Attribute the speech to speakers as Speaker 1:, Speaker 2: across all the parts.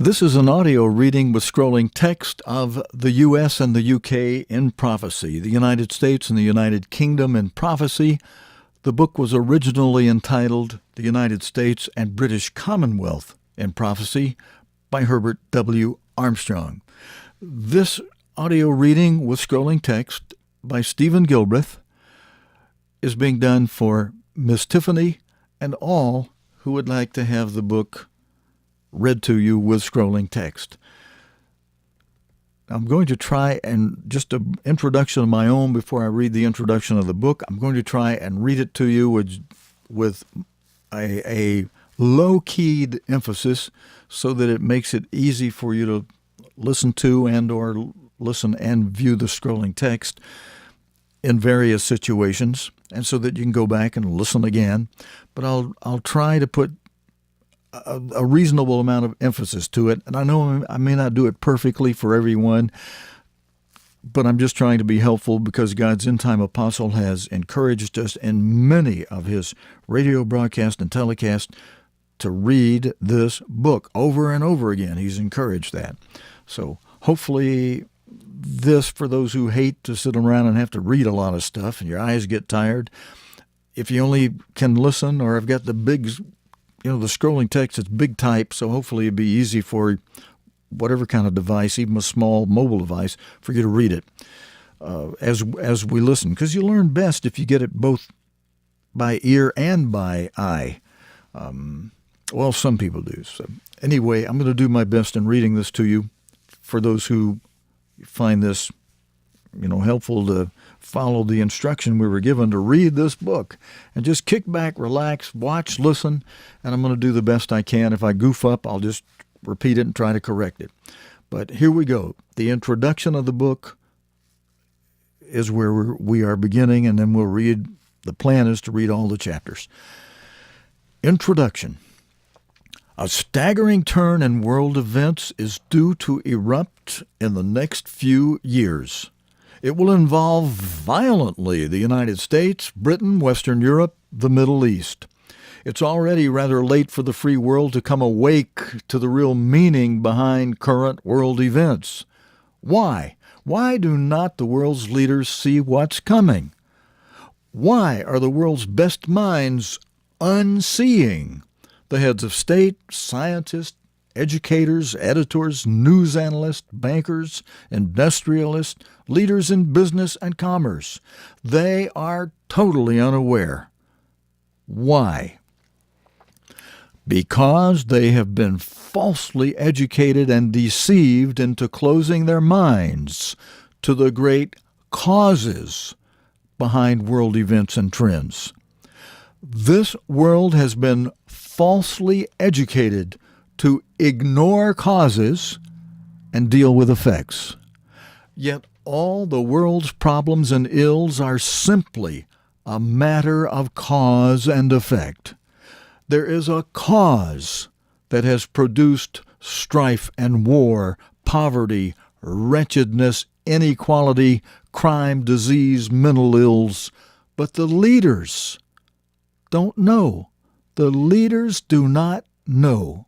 Speaker 1: This is an audio reading with scrolling text of the U.S. and the U.K. in prophecy, the United States and the United Kingdom in prophecy. The book was originally entitled The United States and British Commonwealth in Prophecy by Herbert W. Armstrong. This audio reading with scrolling text by Stephen Gilbreath is being done for Miss Tiffany and all who would like to have the book read to you with scrolling text. I'm going to try, and just an introduction of my own before I read the introduction of the book, I'm going to try and read it to you with a low-keyed emphasis so that it makes it easy for you to listen to and or listen and view the scrolling text in various situations, and so that you can go back and listen again. But I'll try to put a reasonable amount of emphasis to it. And I know I may not do it perfectly for everyone, but I'm just trying to be helpful because God's end-time apostle has encouraged us in many of his radio broadcasts and telecasts to read this book over and over again. He's encouraged that. So hopefully this, for those who hate to sit around and have to read a lot of stuff and your eyes get tired, if you only can listen, or I've got the big, the scrolling text, it's big type, so hopefully it'd be easy for whatever kind of device, even a small mobile device, for you to read it as we listen. Because you learn best if you get it both by ear and by eye. Well, some people do. So anyway, I'm going to do my best in reading this to you for those who find this helpful to follow the instruction we were given to read this book. And just kick back, relax, watch, listen, and I'm going to do the best I can. If I goof up, I'll just repeat it and try to correct it. But here we go. The introduction of the book is where we are beginning, and then we'll read. The plan is to read all the chapters. Introduction. A staggering turn in world events is due to erupt in the next few years. It will involve violently the United States, Britain, Western Europe, the Middle East. It's already rather late for the free world to come awake to the real meaning behind current world events. Why? Why do not the world's leaders see what's coming? Why are the world's best minds unseeing? The heads of state, scientists, educators, editors, news analysts, bankers, industrialists, leaders in business and commerce. They are totally unaware. Why? Because they have been falsely educated and deceived into closing their minds to the great causes behind world events and trends. This world has been falsely educated to ignore causes and deal with effects. Yet all the world's problems and ills are simply a matter of cause and effect. There is a cause that has produced strife and war, poverty, wretchedness, inequality, crime, disease, mental ills. But the leaders don't know. The leaders do not know.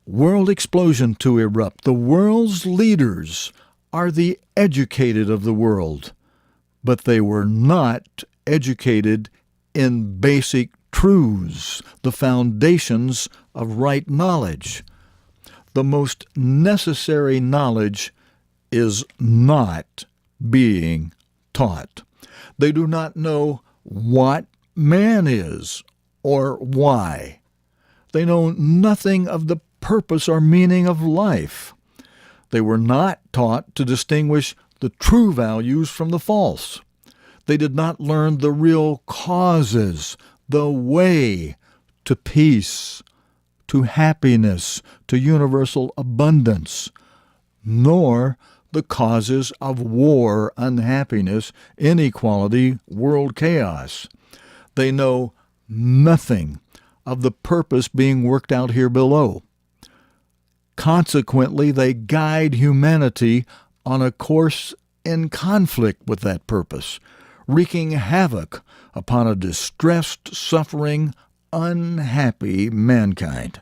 Speaker 1: World explosion to erupt. The world's leaders are the educated of the world, but they were not educated in basic truths, the foundations of right knowledge. The most necessary knowledge is not being taught. They do not know what man is or why. They know nothing of the purpose or meaning of life. They were not taught to distinguish the true values from the false. They did not learn the real causes, the way to peace, to happiness, to universal abundance, nor the causes of war, unhappiness, inequality, world chaos. They know nothing of the purpose being worked out here below. Consequently, they guide humanity on a course in conflict with that purpose, wreaking havoc upon a distressed, suffering, unhappy mankind.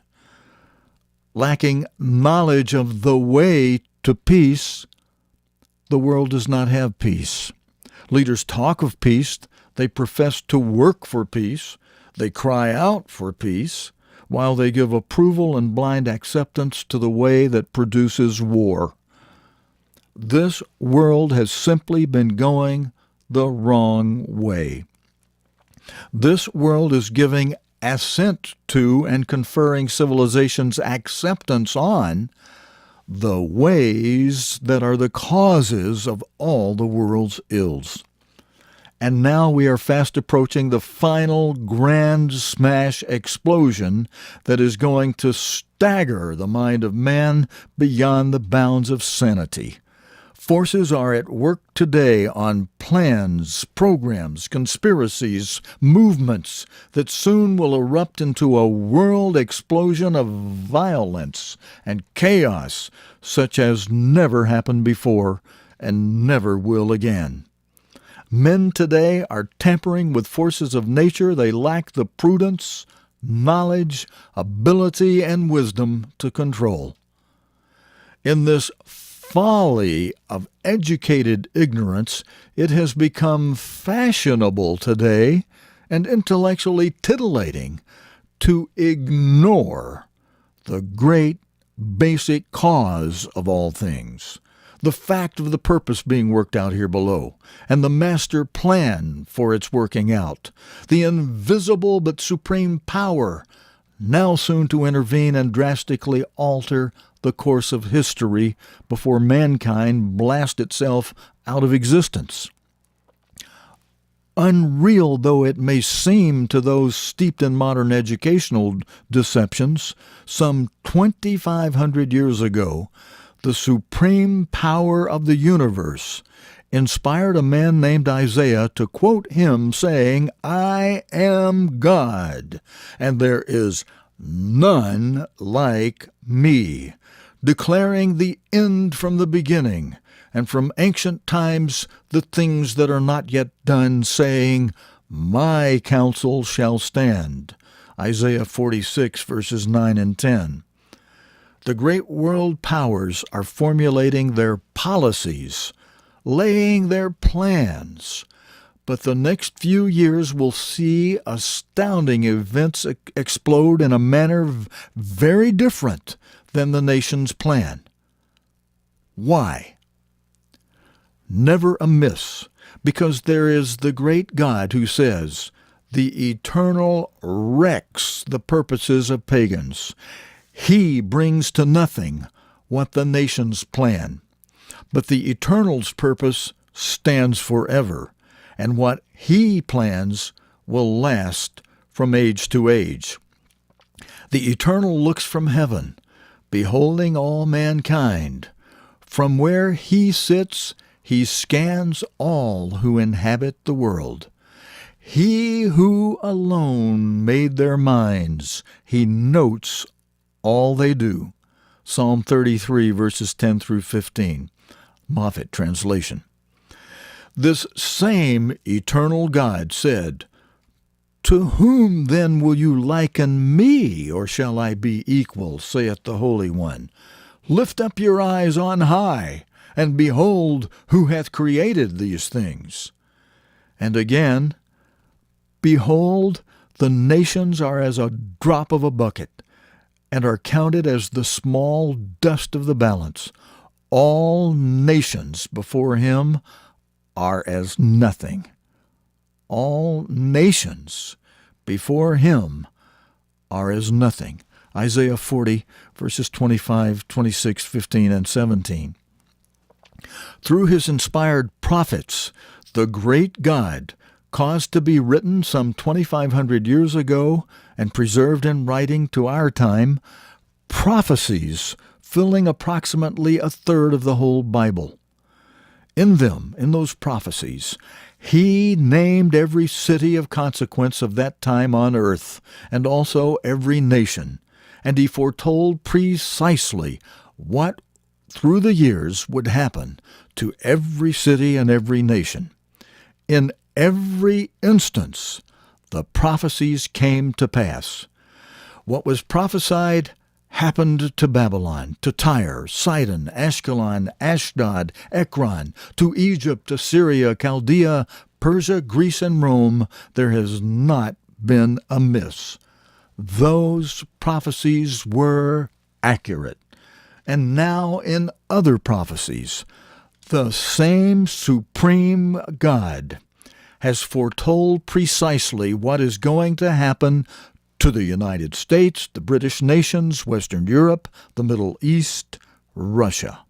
Speaker 1: lacking knowledge of the way to peace, the world does not have peace. Leaders talk of peace, they profess to work for peace, they cry out for peace, while they give approval and blind acceptance to the way that produces war. This world has simply been going the wrong way. This world is giving assent to and conferring civilization's acceptance on the ways that are the causes of all the world's ills. And now we are fast approaching the final grand smash explosion that is going to stagger the mind of man beyond the bounds of sanity. Forces are at work today on plans, programs, conspiracies, movements that soon will erupt into a world explosion of violence and chaos such as never happened before and never will again. Men today are tampering with forces of nature they lack the prudence, knowledge, ability, and wisdom to control. In this folly of educated ignorance, it has become fashionable today and intellectually titillating to ignore the great basic cause of all things, the fact of the purpose being worked out here below, and the master plan for its working out, the invisible but supreme power now soon to intervene and drastically alter the course of history before mankind blast itself out of existence. Unreal though it may seem to those steeped in modern educational deceptions, some 2,500 years ago, the supreme power of the universe inspired a man named Isaiah to quote him saying, "I am God, and there is none like me," declaring the end from the beginning, and from ancient times the things that are not yet done, saying, "My counsel shall stand." Isaiah 46, verses 9 and 10. The great world powers are formulating their policies, laying their plans, but the next few years will see astounding events explode in a manner very different than the nation's plan. Why? Never amiss, because there is the great God who says, "The Eternal wrecks the purposes of pagans. He brings to nothing what the nations plan. But the Eternal's purpose stands forever, and what He plans will last from age to age." The Eternal looks from heaven, beholding all mankind. From where He sits, He scans all who inhabit the world. He who alone made their minds, He notes all they do. Psalm 33, verses 10 through 15. Moffat translation. This same eternal God said, "To whom then will you liken me, or shall I be equal, saith the Holy One? Lift up your eyes on high, and behold who hath created these things." And again, "Behold, the nations are as a drop of a bucket, and are counted as the small dust of the balance. All nations before Him are as nothing." All nations before Him are as nothing. Isaiah 40, verses 25, 26, 15, and 17. Through His inspired prophets, the great God caused to be written some 2,500 years ago and preserved in writing to our time, prophecies filling approximately a third of the whole Bible. In them, in those prophecies, He named every city of consequence of that time on earth, and also every nation, and He foretold precisely what through the years would happen to every city and every nation. In every instance, the prophecies came to pass. What was prophesied happened to Babylon, to Tyre, Sidon, Ashkelon, Ashdod, Ekron, to Egypt, Assyria, Chaldea, Persia, Greece, and Rome, there has not been amiss. Those prophecies were accurate. And now in other prophecies, the same supreme God has foretold precisely what is going to happen to the United States, the British nations, Western Europe, the Middle East, Russia.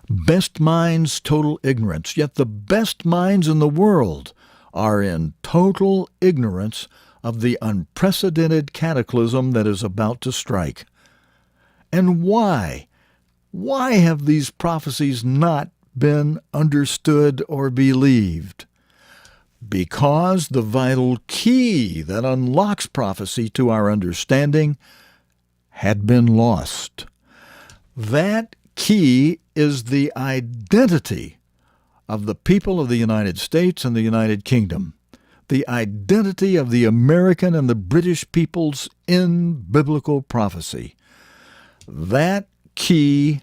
Speaker 1: Best minds, total ignorance. Yet the best minds in the world are in total ignorance of the unprecedented cataclysm that is about to strike. And why? Why have these prophecies not been understood or believed? Because the vital key that unlocks prophecy to our understanding had been lost. That key is the identity of the people of the United States and the United Kingdom, the identity of the American and the British peoples in biblical prophecy. That key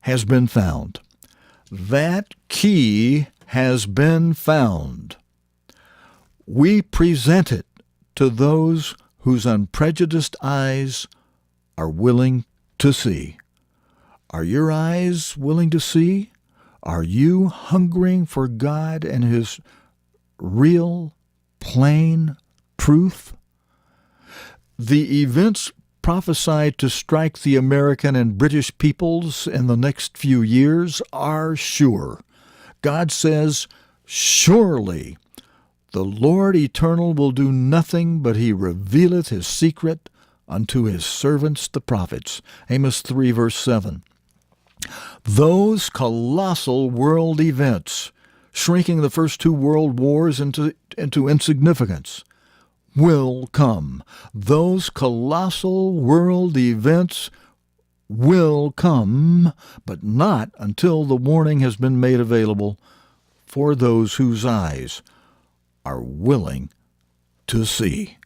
Speaker 1: has been found. That key has been found. We present it to those whose unprejudiced eyes are willing to see. Are your eyes willing to see? Are you hungering for God and His real, plain truth? The events prophesied to strike the American and British peoples in the next few years are sure. God says, surely the Lord eternal will do nothing, but He revealeth His secret unto His servants the prophets. Amos 3, verse 7. Those colossal world events, shrinking the first two world wars into insignificance, will come. Those colossal world events will come, but not until the warning has been made available for those whose eyes are willing to see.